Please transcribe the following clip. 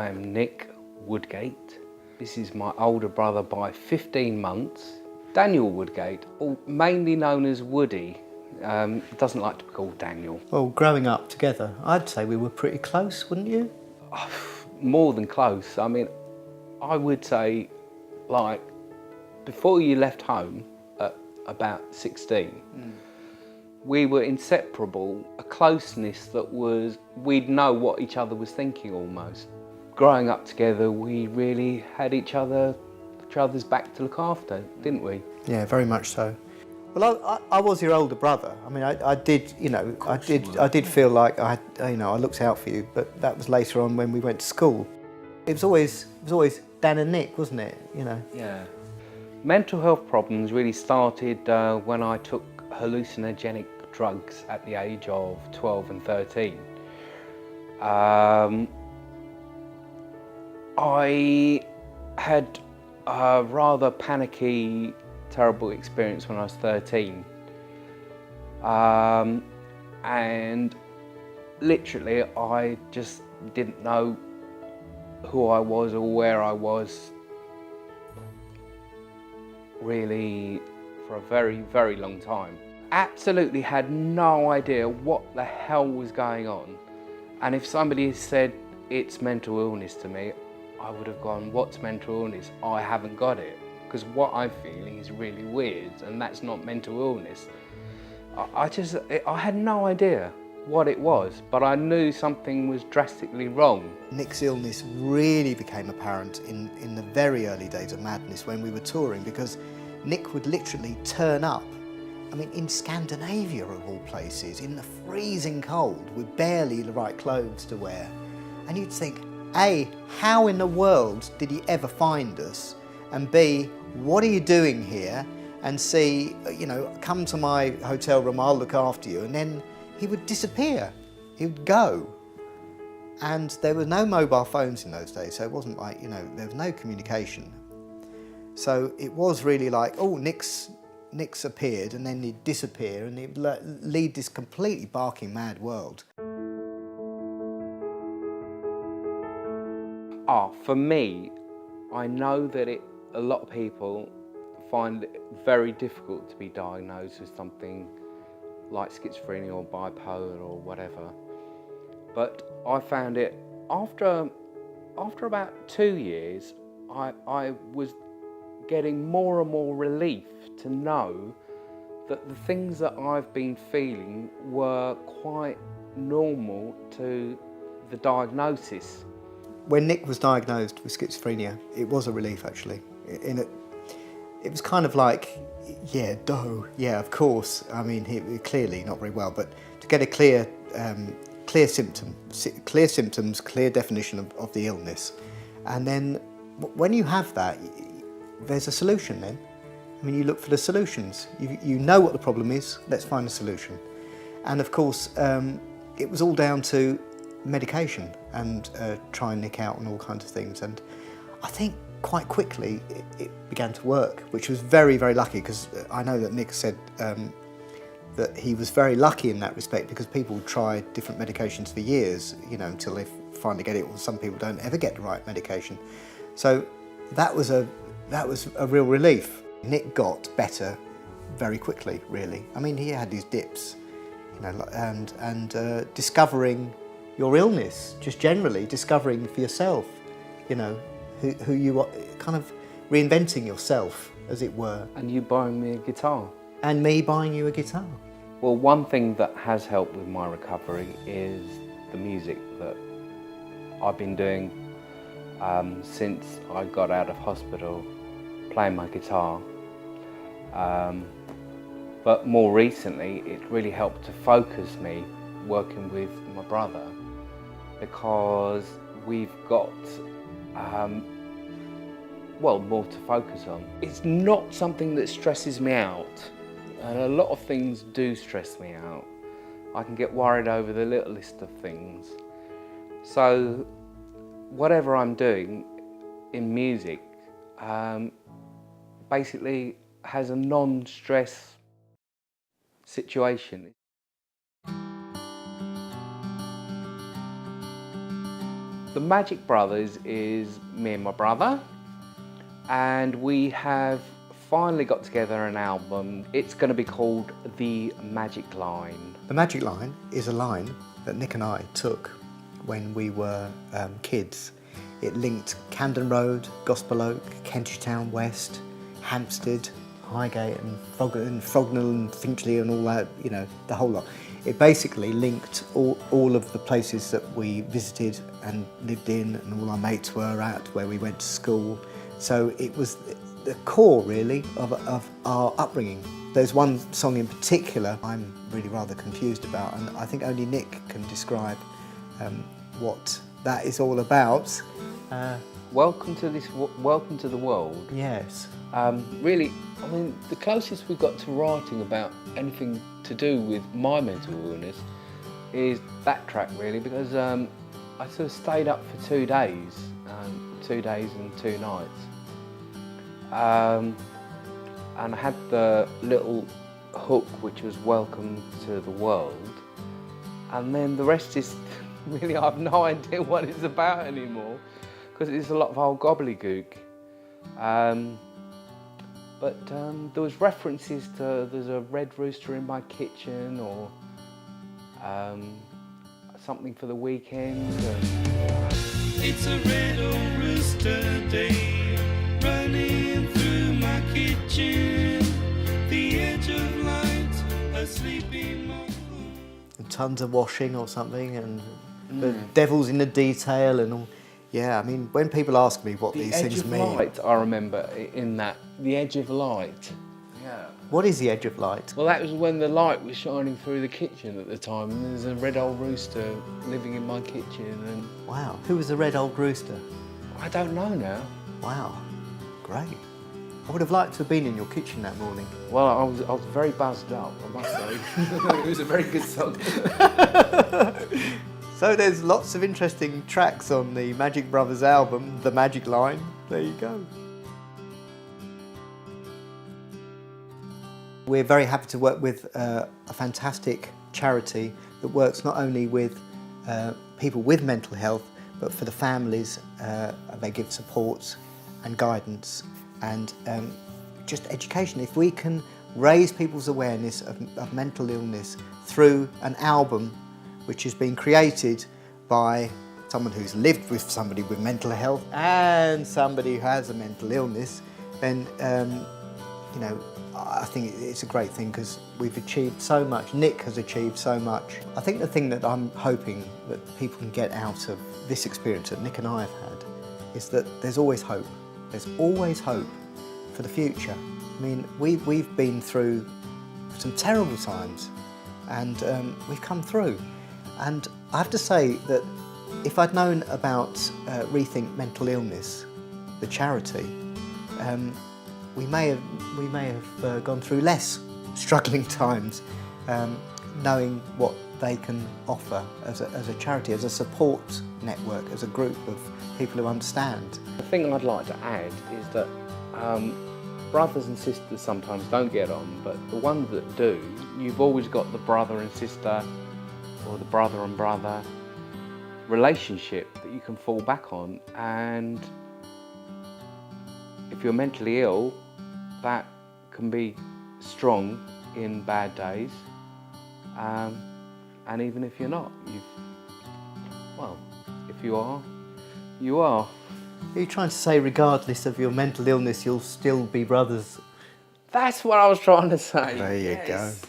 I'm Nick Woodgate. This is my older brother by 15 months. Daniel Woodgate, mainly known as Woody, doesn't like to be called Daniel. Well, growing up together, I'd say we were pretty close, wouldn't you? More than close. I mean, I would say, like, before you left home at about 16, we were inseparable, a closeness that was, we'd know what each other was thinking almost. Growing up together, we really had each other's back to look after, didn't we? Yeah, very much so. Well, I was your older brother. I mean, I did, you know, I did feel like I looked out for you, but that was later on when we went to school. It was always Dan and Nick, wasn't it? You know. Yeah. Mental health problems really started when I took hallucinogenic drugs at the age of 12 and 13. I had a rather panicky, terrible experience when I was 13. And literally I just didn't know who I was or where I was really for a very, very long time. Absolutely had no idea what the hell was going on. And if somebody said it's mental illness to me, I would have gone, what's mental illness? I haven't got it. Because what I'm feeling is really weird and that's not mental illness. I had no idea what it was, but I knew something was drastically wrong. Nick's illness really became apparent in the very early days of Madness when we were touring, because Nick would literally turn up, I mean, in Scandinavia of all places, in the freezing cold, with barely the right clothes to wear. And you'd think, A, how in the world did he ever find us? And B, what are you doing here? And C, you know, come to my hotel room, I'll look after you. And then he would disappear, he would go. And there were no mobile phones in those days, so it wasn't like, you know, there was no communication. So it was really like, oh, Nick's appeared, and then he'd disappear, and he'd lead this completely barking mad world. For me, I know that a lot of people find it very difficult to be diagnosed with something like schizophrenia or bipolar or whatever. But I found it after about 2 years, I was getting more and more relief to know that the things that I've been feeling were quite normal to the diagnosis. When Nick was diagnosed with schizophrenia, it was a relief actually. It was kind of like, yeah, of course. I mean, he clearly not very well, but to get a clear symptoms, clear definition of the illness. And then when you have that, there's a solution then. I mean, you look for the solutions. You know what the problem is, let's find a solution. And of course, it was all down to medication and trying Nick out and all kinds of things. And I think quite quickly it began to work, which was very, very lucky, because I know that Nick said that he was very lucky in that respect, because people try different medications for years, you know, until they finally get it, or some people don't ever get the right medication. So that was a real relief. Nick got better very quickly, really. I mean, he had these dips, you know, and discovering your illness, just generally discovering for yourself, you know, who you are, kind of reinventing yourself, as it were. And you buying me a guitar. And me buying you a guitar. Well, one thing that has helped with my recovery is the music that I've been doing since I got out of hospital, playing my guitar. But more recently, it really helped to focus me working with my brother, because we've got more to focus on. It's not something that stresses me out, and a lot of things do stress me out. I can get worried over the littlest of things. So whatever I'm doing in music basically has a non-stress situation. The Magic Brothers is me and my brother, and we have finally got together an album. It's going to be called The Magic Line. The Magic Line is a line that Nick and I took when we were kids. It linked Camden Road, Gospel Oak, Kentish Town West, Hampstead, Highgate and Frognall and Finchley and all that, you know, the whole lot. It basically linked all of the places that we visited and lived in and all our mates were at, where we went to school. So it was the core, really, of our upbringing. There's one song in particular I'm really rather confused about, and I think only Nick can describe what that is all about. Welcome to the world. Yes. Really, I mean, the closest we've got to writing about anything to do with my mental illness is that track, really, because I sort of stayed up for 2 days, 2 days and 2 nights. And I had the little hook which was welcome to the world, and then the rest is really, I have no idea what it's about anymore, because it's a lot of old gobbledygook. But there was references to there's a red rooster in my kitchen, or something for the weekend. It's a red old rooster day, running through my kitchen, the edge of light, a sleeping moth. And tons of washing or something, and the devil's in the detail and all. Yeah, I mean, when people ask me what these things mean. The edge of light, I remember in that, the edge of light. Yeah. What is the edge of light? Well, that was when the light was shining through the kitchen at the time, and there's a red old rooster living in my kitchen, and Wow, who was the red old rooster? I don't know now. Wow, great. I would have liked to have been in your kitchen that morning. Well, I was very buzzed up, I must say. It was a very good song. So there's lots of interesting tracks on the Magic Brothers album, The Magic Line. There you go. We're very happy to work with a fantastic charity that works not only with people with mental health, but for the families. They give support and guidance and just education. If we can raise people's awareness of mental illness through an album which has been created by someone who's lived with somebody with mental health and somebody who has a mental illness, then you know, I think it's a great thing, because we've achieved so much. Nick has achieved so much. I think the thing that I'm hoping that people can get out of this experience that Nick and I have had is that there's always hope. There's always hope for the future. I mean, we've been through some terrible times, and we've come through. And I have to say that if I'd known about Rethink Mental Illness, the charity, we may have gone through less struggling times, knowing what they can offer as a charity, as a support network, as a group of people who understand. The thing I'd like to add is that brothers and sisters sometimes don't get on, but the ones that do, you've always got the brother and sister, or the brother and brother relationship that you can fall back on. And if you're mentally ill, that can be strong in bad days, and even if you're not, if you are, you are. Are you trying to say regardless of your mental illness, you'll still be brothers? That's what I was trying to say. There you Yes. go.